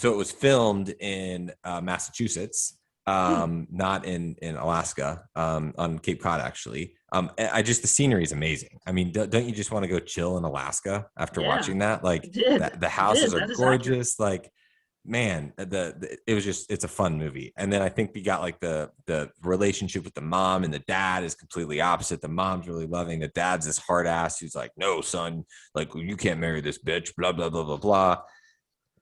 it was filmed in Massachusetts, not in Alaska, on Cape Cod actually. The scenery is amazing. I mean, don't you just want to go chill in Alaska after watching that? Like the houses are gorgeous. Like, man, it's a fun movie. And then I think we got like the relationship with the mom and the dad is completely opposite. The mom's really loving. The dad's this hard ass who's like, no, son, like you can't marry this bitch, blah, blah, blah, blah, blah.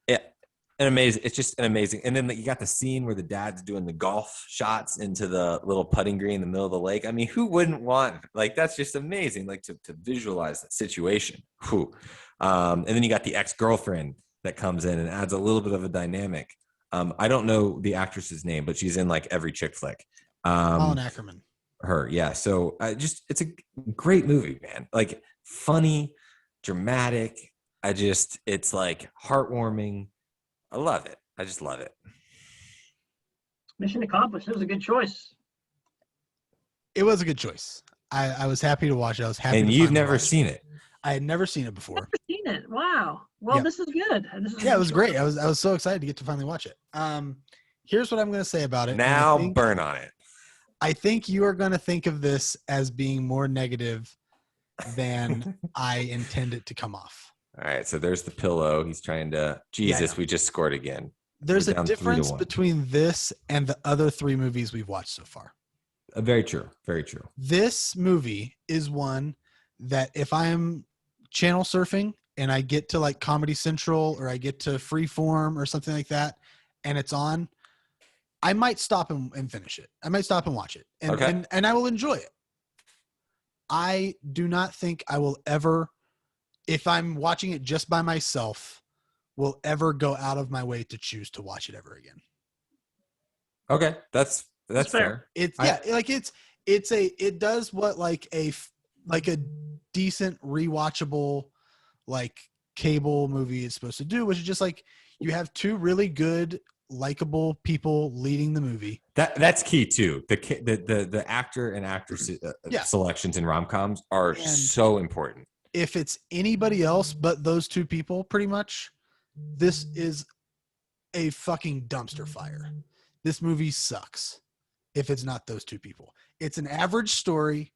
It's just an amazing. And then you got the scene where the dad's doing the golf shots into the little putting green in the middle of the lake. I mean, who wouldn't want, like, that's just amazing. Like to visualize that situation. And then you got the ex-girlfriend that comes in and adds a little bit of a dynamic. I don't know the actress's name, but she's in like every chick flick. Colin Ackerman. Her. Yeah. So it's a great movie, man. Like funny, dramatic. It's like heartwarming. I love it. I just love it. Mission accomplished. It was a good choice. It was a good choice. I was happy to watch it. I was happy. And you've never seen it. I had never seen it before. Never seen it. Wow. Well, This is good. It was great. I was so excited to get to finally watch it. Here's what I'm going to say about it. Now burn on it. I think you are going to think of this as being more negative than I intend it to come off. All right. So there's the pillow. He's trying to, Jesus, we just scored again. There's a difference between this and the other 3 movies we've watched so far. Very true. Very true. This movie is one that if I am channel surfing and I get to like Comedy Central or I get to Freeform or something like that and it's on, I might stop and finish it. I might stop and watch it and I will enjoy it. I do not think I will ever, if I'm watching it just by myself, will ever go out of my way to choose to watch it ever again. Okay. That's fair. It does what like a decent rewatchable like cable movie is supposed to do, which is just like you have 2 really good likable people leading the movie. That's key too. The actor and actress selections in rom-coms are so important. If it's anybody else but those 2 people, pretty much, this is a fucking dumpster fire. This movie sucks if it's not those 2 people. It's an average story.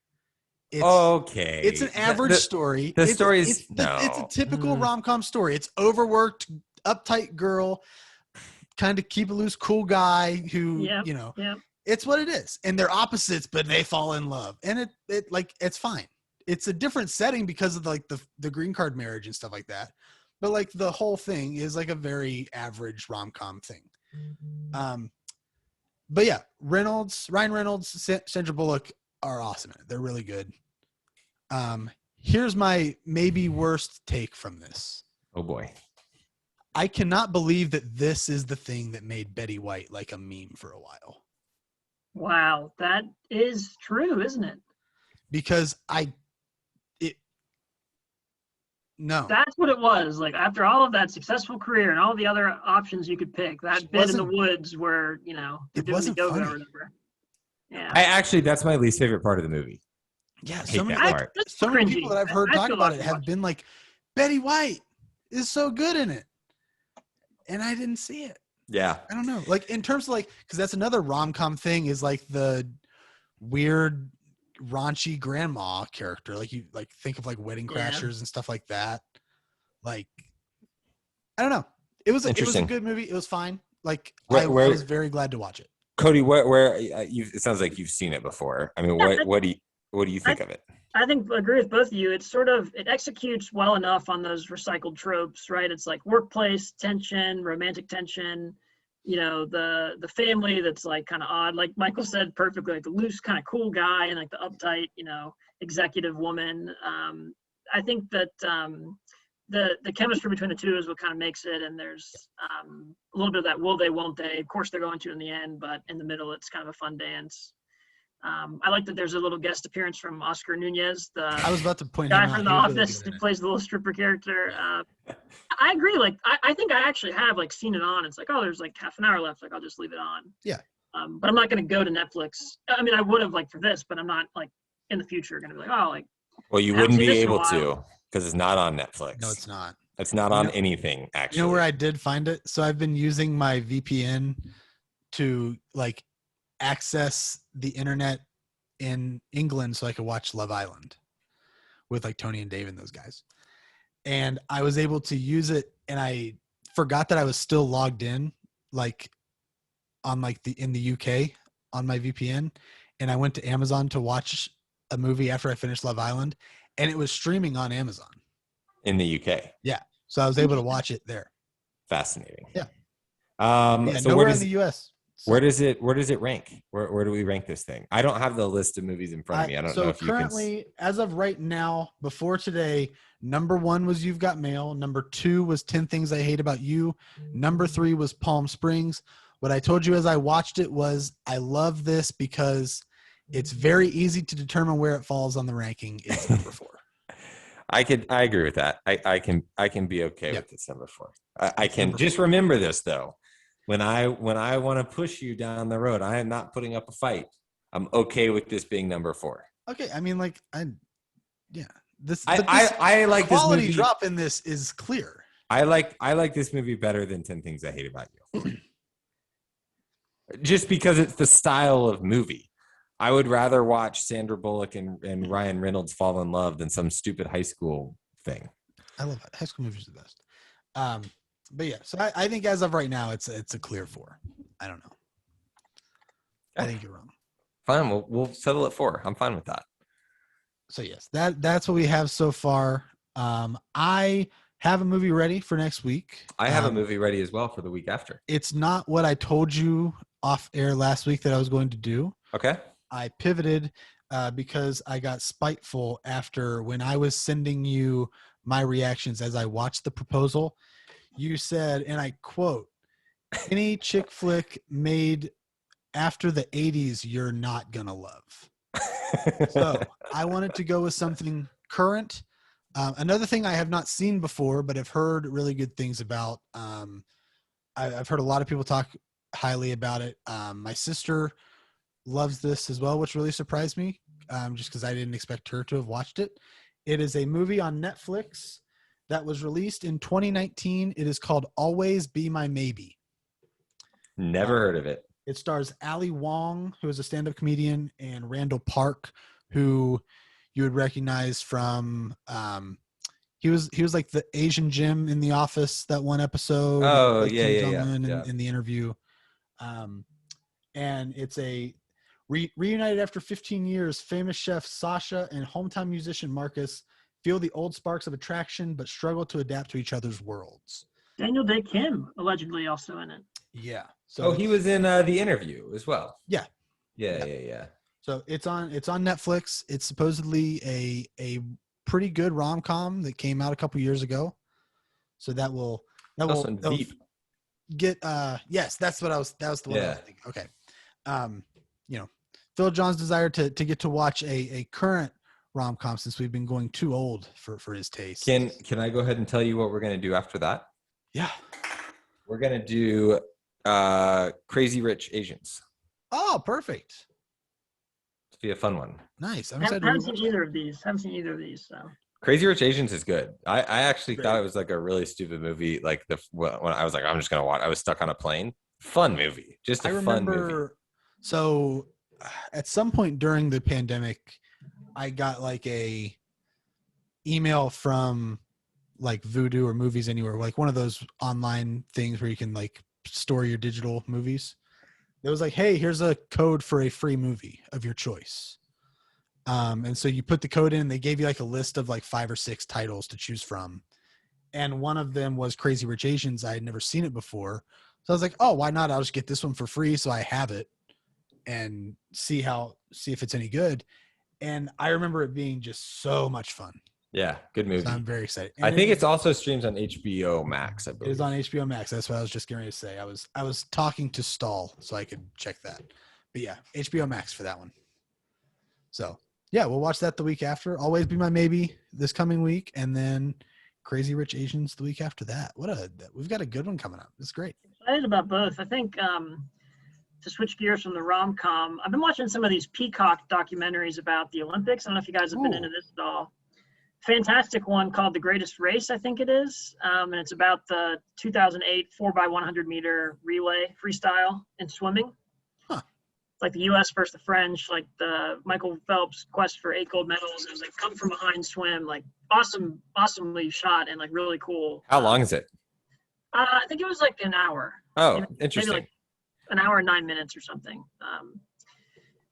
It's an average story. The story is it's a typical rom-com story. It's overworked, uptight girl, kind of keep a loose, cool guy who, it's what it is. And they're opposites, but they fall in love. And it's fine. It's a different setting because of like the green card marriage and stuff like that. But like the whole thing is like a very average rom-com thing. But yeah, Ryan Reynolds, Sandra Bullock are awesome in it. They're really good. Here's my maybe worst take from this. Oh boy. I cannot believe that this is the thing that made Betty White like a meme for a while. Wow, that is true, isn't it? Because no. That's what it was. Like after all of that successful career and all the other options you could pick, that bit in the woods where, it wasn't funny. Or whatever. Yeah. That's my least favorite part of the movie. Yeah, so many people that I've heard talk about it have been like, Betty White is so good in it. And I didn't see it. Yeah. I don't know. Like in terms of like, because that's another rom-com thing is like the weird raunchy grandma character. Like you like think of like Wedding Crashers and stuff like that. Like, I don't know. It was a good movie. It was fine. Like I was very glad to watch it. Cody, where it sounds like you've seen it before. I mean, what do you think of it? I think I agree with both of you. It's it executes well enough on those recycled tropes, right? It's like workplace tension, romantic tension, the family that's like kind of odd, like Michael said perfectly, like the loose kind of cool guy and like the uptight, executive woman. I think that the chemistry between the two is what kind of makes it. And there's a little bit of that will they, won't they. Of course they're going to in the end, but in the middle it's kind of a fun dance. I like that there's a little guest appearance from Oscar Nunez, I was about to point guy from The Office who plays the little stripper character. I agree. Like, I think I actually have like seen it on. It's like, oh, there's like half an hour left. Like, I'll just leave it on. Yeah. But I'm not going to go to Netflix. I mean, I would have like for this, but I'm not like in the future going to be like, oh, like. Well, you wouldn't be able to because it's not on Netflix. No, it's not. It's not on anything, actually. You know where I did find it? So I've been using my VPN to like access the internet in England so I could watch Love Island with like Tony and Dave and those guys. And I was able to use it and I forgot that I was still logged in like on like in the UK on my VPN. And I went to Amazon to watch a movie after I finished Love Island and it was streaming on Amazon. In the UK. Yeah. So I was able to watch it there. Fascinating. Yeah. So nowhere in the US. So. Where does it rank? Where do we rank this thing? I don't have the list of movies in front of me. I don't know if you can. So currently, as of right now, before today, number 1 was You've Got Mail. Number 2 was 10 Things I Hate About You. Number 3 was Palm Springs. What I told you as I watched it was I love this because it's very easy to determine where it falls on the ranking. It's number 4. I agree with that. I can be okay with this number 4. I can just remember this though. When I want to push you down the road, I am not putting up a fight. I'm okay with this being number 4. Okay, I mean, like, I like this quality movie. Drop in this is clear. I like this movie better than 10 Things I Hate About You. Just because it's the style of movie. I would rather watch Sandra Bullock and Ryan Reynolds fall in love than some stupid high school thing. I love it. High school movies are the best. But yeah, so I think as of right now, it's a clear 4. I don't know. I think you're wrong. Fine, we'll settle at 4. I'm fine with that. So yes, that's what we have so far. I have a movie ready for next week. I have a movie ready as well for the week after. It's not what I told you off air last week that I was going to do. Okay. I pivoted because I got spiteful after when I was sending you my reactions as I watched The Proposal. You said, and I quote, any chick flick made after the 80s, you're not going to love. So I wanted to go with something current. Another thing I have not seen before, but have heard really good things about. I've heard a lot of people talk highly about it. My sister loves this as well, which really surprised me, just because I didn't expect her to have watched it. It is a movie on Netflix that was released in 2019. It is called Always Be My Maybe. Never heard of it. It stars Ali Wong, who is a stand-up comedian, and Randall Park, who you would recognize from he was like the Asian Jim in The Office, that one episode. Oh, like yeah. In the interview. And it's a reunited after 15 years, famous chef Sasha and hometown musician Marcus feel the old sparks of attraction but struggle to adapt to each other's worlds. Daniel Day Kim allegedly also in it. Yeah. So he was in The Interview as well. Yeah. Yeah. So it's on Netflix. It's supposedly a pretty good rom-com that came out a couple years ago. So that will Veep. get yes, that was the one I was thinking. Okay. Phil John's desire to get to watch a current rom-com, since we've been going too old for his taste. Can I go ahead and tell you what we're going to do after that? Yeah. We're going to do Crazy Rich Asians. Oh, perfect. It'll be a fun one. Nice. I haven't seen either of these. So Crazy Rich Asians is good. I actually thought it was like a really stupid movie. Like when I was like, I'm just going to watch. I was stuck on a plane. Fun movie. Just a fun movie. So at some point during the pandemic, I got like a email from like Vudu or Movies Anywhere, like one of those online things where you can like store your digital movies. It was like, hey, here's a code for a free movie of your choice. And so you put the code in, they gave you like a list of like 5 or 6 titles to choose from. And one of them was Crazy Rich Asians. I had never seen it before. So I was like, oh, why not? I'll just get this one for free. So I have it and see if it's any good. And I remember it being just so much fun. Yeah, good movie. So I'm very excited. And I think it's also streams on HBO Max. I believe it is on HBO Max. That's what I was just getting ready to say. I was talking to Stall so I could check that. But yeah, HBO Max for that one. So yeah, we'll watch that the week after. Always Be My Maybe this coming week, and then Crazy Rich Asians the week after that. We've got a good one coming up. It's great. Excited about both. I think to switch gears from the rom-com, I've been watching some of these Peacock documentaries about the Olympics. I don't know if you guys have been into this at all. Fantastic one called The Greatest Race, I think it is. And it's about the 2008 4x100 meter relay freestyle and swimming. Huh. It's like the U.S. versus the French, like the Michael Phelps quest for 8 gold medals. It was like come from behind swim, like awesomely shot and like really cool. How long is it? I think it was like an hour. Oh, interesting. Maybe like an hour and 9 minutes or something.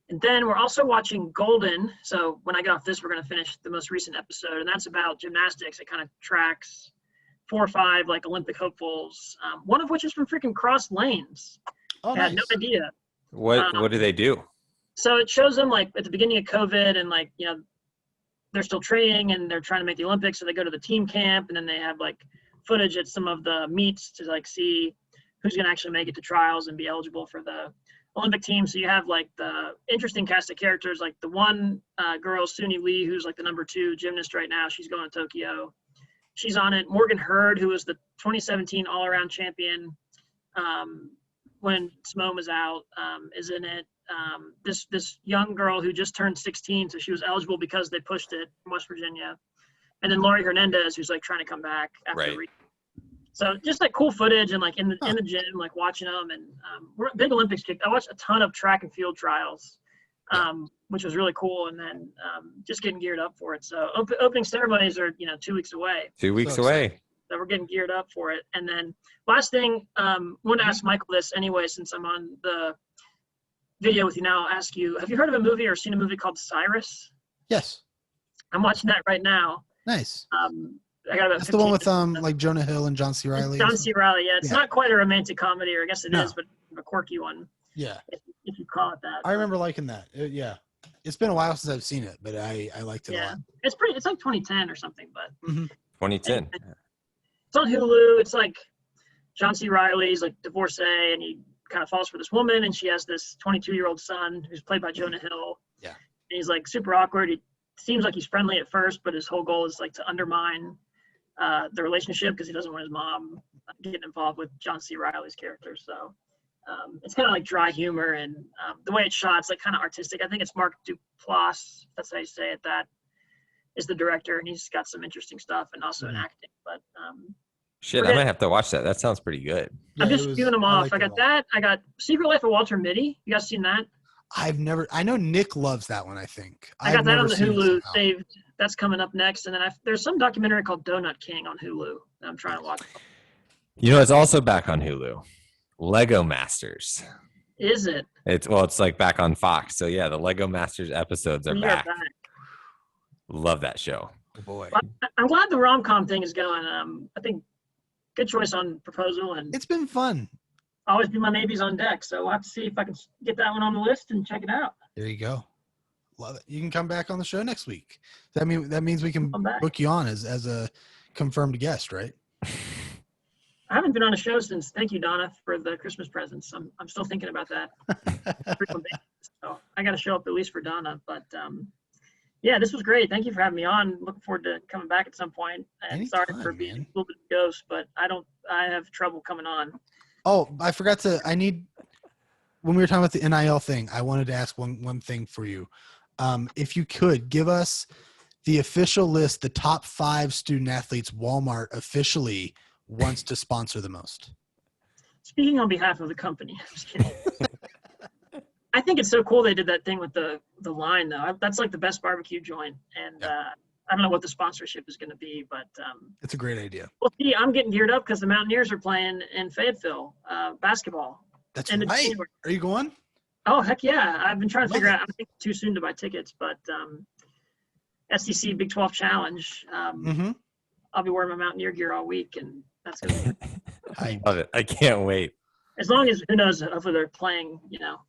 And then we're also watching Golden. So when I get off this, we're going to finish the most recent episode, and that's about gymnastics. It kind of tracks 4 or 5 like Olympic hopefuls, one of which is from freaking Cross Lanes. Oh, I had no idea. What do they do? So it shows them like at the beginning of COVID, and like they're still training and they're trying to make the Olympics. So they go to the team camp, and then they have like footage at some of the meets to like see who's going to actually make it to trials and be eligible for the Olympic team. So you have like the interesting cast of characters, like the one girl, Suni Lee, who's like the number 2 gymnast right now. She's going to Tokyo. She's on it. Morgan Hurd, who was the 2017 all-around champion when Simone was out, is in it. This young girl who just turned 16, so she was eligible because they pushed it from West Virginia. And then Laurie Hernandez, who's like trying to come back after So just like cool footage and like in the gym, like watching them, and we're a big Olympics kick. I watched a ton of track and field trials, which was really cool. And then just getting geared up for it. So opening ceremonies are 2 weeks away. 2 weeks away. So we're getting geared up for it. And then last thing, I want to ask Michael this anyway, since I'm on the video with you now. I'll ask you: have you heard of a movie or seen a movie called Cyrus? Yes. I'm watching that right now. Nice. I got about That's the one with like Jonah Hill and John C. Reilly. John C. Reilly, yeah. It's not quite a romantic comedy, or I guess it is, but a quirky one. Yeah. If you call it that. I remember liking that. Yeah. It's been a while since I've seen it, but I liked it a lot. It's like 2010 or something, but 2010. It's on Hulu. It's like John C. Reilly's like divorcee, and he kind of falls for this woman, and she has this 22-year-old son who's played by Jonah Hill. Yeah. And he's like super awkward. He seems like he's friendly at first, but his whole goal is like to undermine the relationship because he doesn't want his mom getting involved with John C. Reilly's character. So it's kind of like dry humor, and the way it's shot, it's like kind of artistic. I think it's Mark Duplass, that's how you say it, that is the director, and he's got some interesting stuff and also in acting. But shit, I might have to watch that. That sounds pretty good. I'm just spewing them off. I got that. I got Secret Life of Walter Mitty. You guys seen that? I know Nick loves that one, I think. I got that on the Hulu saved. That's coming up next. And then there's some documentary called Donut King on Hulu that I'm trying to watch. It's also back on Hulu. Lego Masters. Is it? It's like back on Fox. So yeah, the Lego Masters episodes are back. Love that show. Oh boy. Well, I'm glad the rom-com thing is going. I think good choice on Proposal, and it's been fun. always be my maybes on deck. So we'll have to see if I can get that one on the list and check it out. There you go. Love it. You can come back on the show next week. That means we can Come back. book you on as a confirmed guest, right? I haven't been on a show since. Thank you, Donna, for the Christmas presents. I'm still thinking about that. So I got to show up at least for Donna. But yeah, this was great. Thank you for having me on. Looking forward to coming back at some point. And Anytime, sorry for being man. a little bit of a ghost, but I have trouble coming on. Oh, I forgot to. When we were talking about the NIL thing, I wanted to ask one thing for you. If you could give us the official list, the top 5 student athletes Walmart officially wants to sponsor the most. Speaking on behalf of the company, I'm just kidding. I think it's so cool they did that thing with the line, though. That's like the best barbecue joint. And Yeah. I don't know what the sponsorship is going to be, but It's a great idea. well, see, I'm getting geared up because the Mountaineers are playing in Fayetteville basketball. That's End of right. January. Are you going? Oh, heck yeah. I've been trying to Love figure it. out. I think it's too soon to buy tickets, but SEC Big 12 Challenge. Mm-hmm. I'll be wearing my Mountaineer gear all week, and that's going to be I love it. I can't wait. as long as, who knows, hopefully they're playing,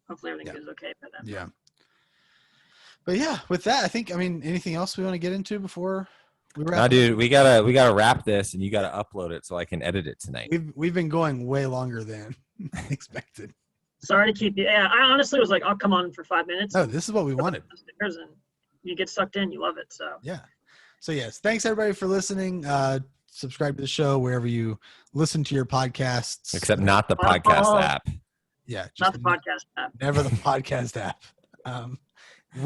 hopefully everything Yeah. goes okay for them. Yeah. But yeah, with that, anything else we want to get into before we wrap Now, up? dude, we gotta wrap this, and you gotta upload it so I can edit it tonight. We've been going way longer than expected. Sorry to keep you. Yeah, I honestly was like, I'll come on for 5 minutes. No, this is what we wanted. And you get sucked in, you love it. So Yeah. So yes, thanks everybody for listening. Subscribe to the show wherever you listen to your podcasts. Except not the podcast app. Yeah, not the podcast app. never the podcast app.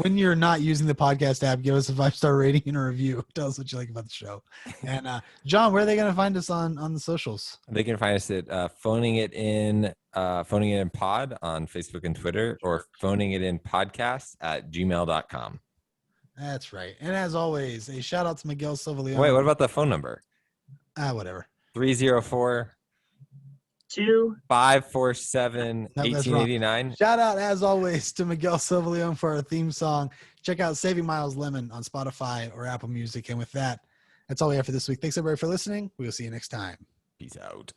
When you're not using the podcast app, give us a 5-star rating and a review. Tell us what you like about the show. And John, where are they going to find us on the socials? They can find us at phoning it in pod on Facebook and Twitter, or phoning it in podcast at gmail.com. That's right. And as always, a shout out to Miguel Silva-Leon. Wait, what about the phone number? Whatever. 304 547 No, that's 1889. Shout out, as always, to Miguel Silva-Leon for our theme song. Check out Saving Miles Lemon on Spotify or Apple Music. And with that, that's all we have for this week. Thanks, everybody, for listening. We will see you next time. Peace out.